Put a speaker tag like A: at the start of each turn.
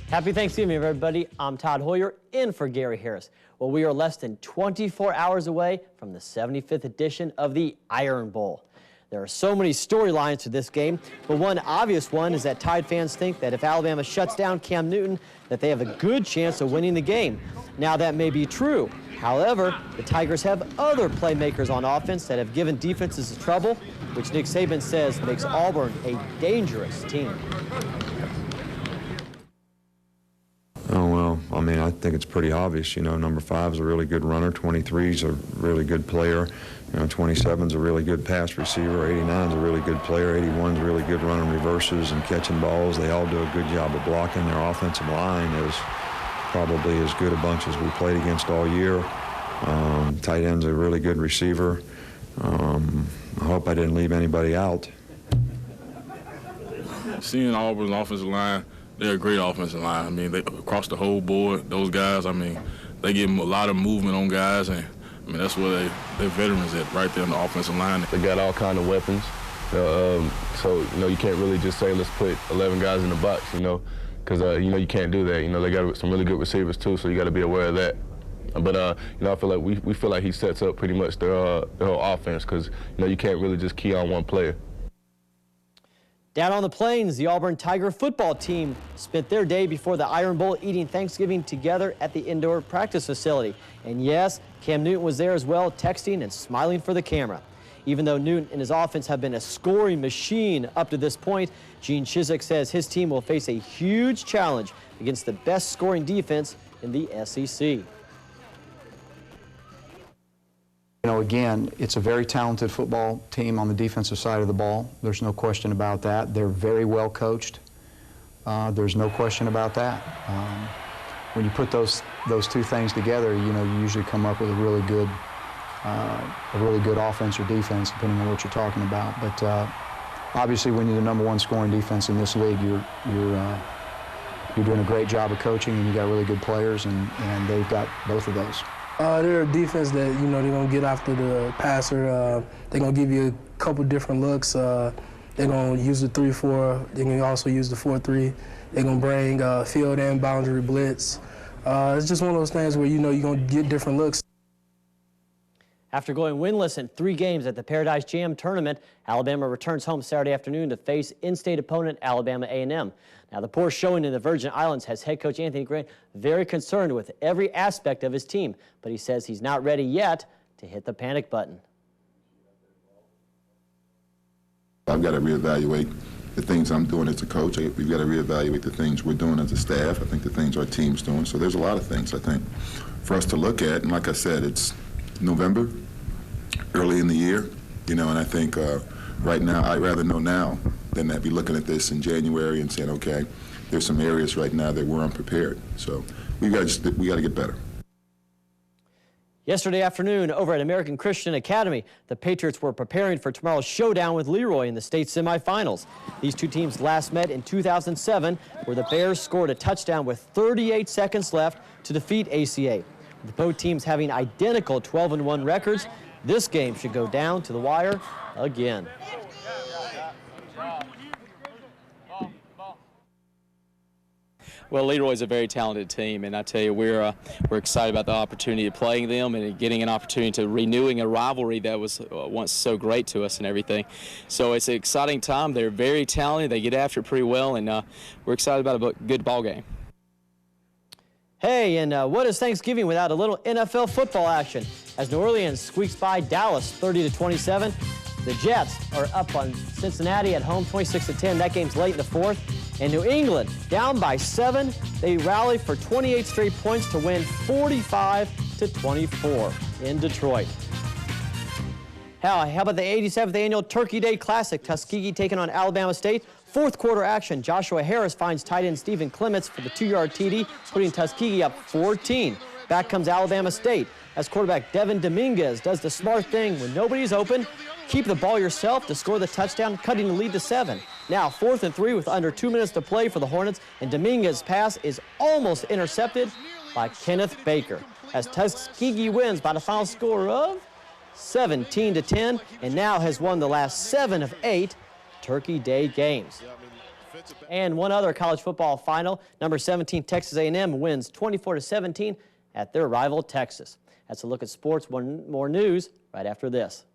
A: Happy Thanksgiving, everybody. I'm Todd Hoyer, in for Gary Harris. Well, we are less than 24 hours away from the 75th edition of the Iron Bowl. There are so many storylines to this game, but one obvious one is that Tide fans think that if Alabama shuts down Cam Newton, that they have a good chance of winning the game. Now, that may be true. However, the Tigers have other playmakers on offense that have given defenses trouble, which Nick Saban says makes Auburn a dangerous team.
B: Oh, well, I mean, I think it's pretty obvious. You know, number 5 is a really good runner, 23 is a really good player, you know, 27 is a really good pass receiver, 89 is a really good player, 81 is a really good running reverses and catching balls. They all do a good job of blocking. Their offensive line is probably as good a bunch as we played against all year. Tight end's a really good receiver. I hope I didn't leave anybody out.
C: Seeing Auburn's offensive line, they're a great offensive line. I mean, they across the whole board, those guys, I mean, they give them a lot of movement on guys, and I mean, that's where they're veterans at, right there on the offensive line.
D: They got all kind of weapons. So, you know, you can't really just say, let's put 11 guys in the box, you know, because, you know, you can't do that. You know, they got some really good receivers, too, so you got to be aware of that. But, you know, I feel like we feel like he sets up pretty much the whole offense because, you know, you can't really just key on one player.
A: Down on the Plains, the Auburn Tiger football team spent their day before the Iron Bowl eating Thanksgiving together at the indoor practice facility. And yes, Cam Newton was there as well, texting and smiling for the camera. Even though Newton and his offense have been a scoring machine up to this point, Gene Chizik says his team will face a huge challenge against the best scoring defense in the SEC.
E: You know, again, it's a very talented football team on the defensive side of the ball. There's no question about that. They're very well coached. There's no question about that. When you put those two things together, you know, you usually come up with a really good offense or defense, depending on what you're talking about. But obviously, when you're the #1 scoring defense in this league, you're doing a great job of coaching, and you got really good players, and they've got both of those.
F: They're a defense that, you know, they're going to get after the passer. They're going to give you a couple different looks. They're going to use the 3-4. They're going to also use the 4-3. They're going to bring field and boundary blitz. It's just one of those things where, you know, you're going to get different looks.
A: After going winless in 3 games at the Paradise Jam tournament, Alabama returns home Saturday afternoon to face in-state opponent Alabama A&M. Now, the poor showing in the Virgin Islands has head coach Anthony Grant very concerned with every aspect of his team, but he says he's not ready yet to hit the panic button.
G: I've got to reevaluate the things I'm doing as a coach. We've got to reevaluate the things we're doing as a staff. I think the things our team's doing. So there's a lot of things, I think, for us to look at. And like I said, it's November, early in the year, you know, and I think right now, I'd rather know now than that be looking at this in January and saying, okay, there's some areas right now that we're unprepared. So we got to get better.
A: Yesterday afternoon, over at American Christian Academy, the Patriots were preparing for tomorrow's showdown with Leroy in the state semifinals. These two teams last met in 2007, where the Bears scored a touchdown with 38 seconds left to defeat ACA. With both teams having identical 12-1 records, this game should go down to the wire again.
H: Well, Leroy's a very talented team, and I tell you, we're excited about the opportunity of playing them and getting an opportunity to renewing a rivalry that was once so great to us and everything. So it's an exciting time. They're very talented. They get after it pretty well, and we're excited about a good ball game.
A: Hey, and what is Thanksgiving without a little NFL football action? As New Orleans squeaks by Dallas 30-27, the Jets are up on Cincinnati at home 26-10. That game's late in the 4th. And New England down by 7. They rally for 28 straight points to win 45-24 in Detroit. How about the 87th annual Turkey Day Classic? Tuskegee taking on Alabama State. 4th quarter action. Joshua Harris finds tight end Stephen Clements for the 2-yard TD, putting Tuskegee up 14. Back comes Alabama State as quarterback Devin Dominguez does the smart thing when nobody's open. Keep the ball yourself to score the touchdown, cutting the lead to 7. Now 4th and 3 with under 2 minutes to play for the Hornets, and Dominguez's pass is almost intercepted by Kenneth Baker as Tuskegee wins by the final score of 17-10, and now has won the last 7 of 8 Turkey Day games. And one other college football final. Number 17 Texas A&M wins 24-17 at their rival Texas. That's a look at sports. One more news right after this.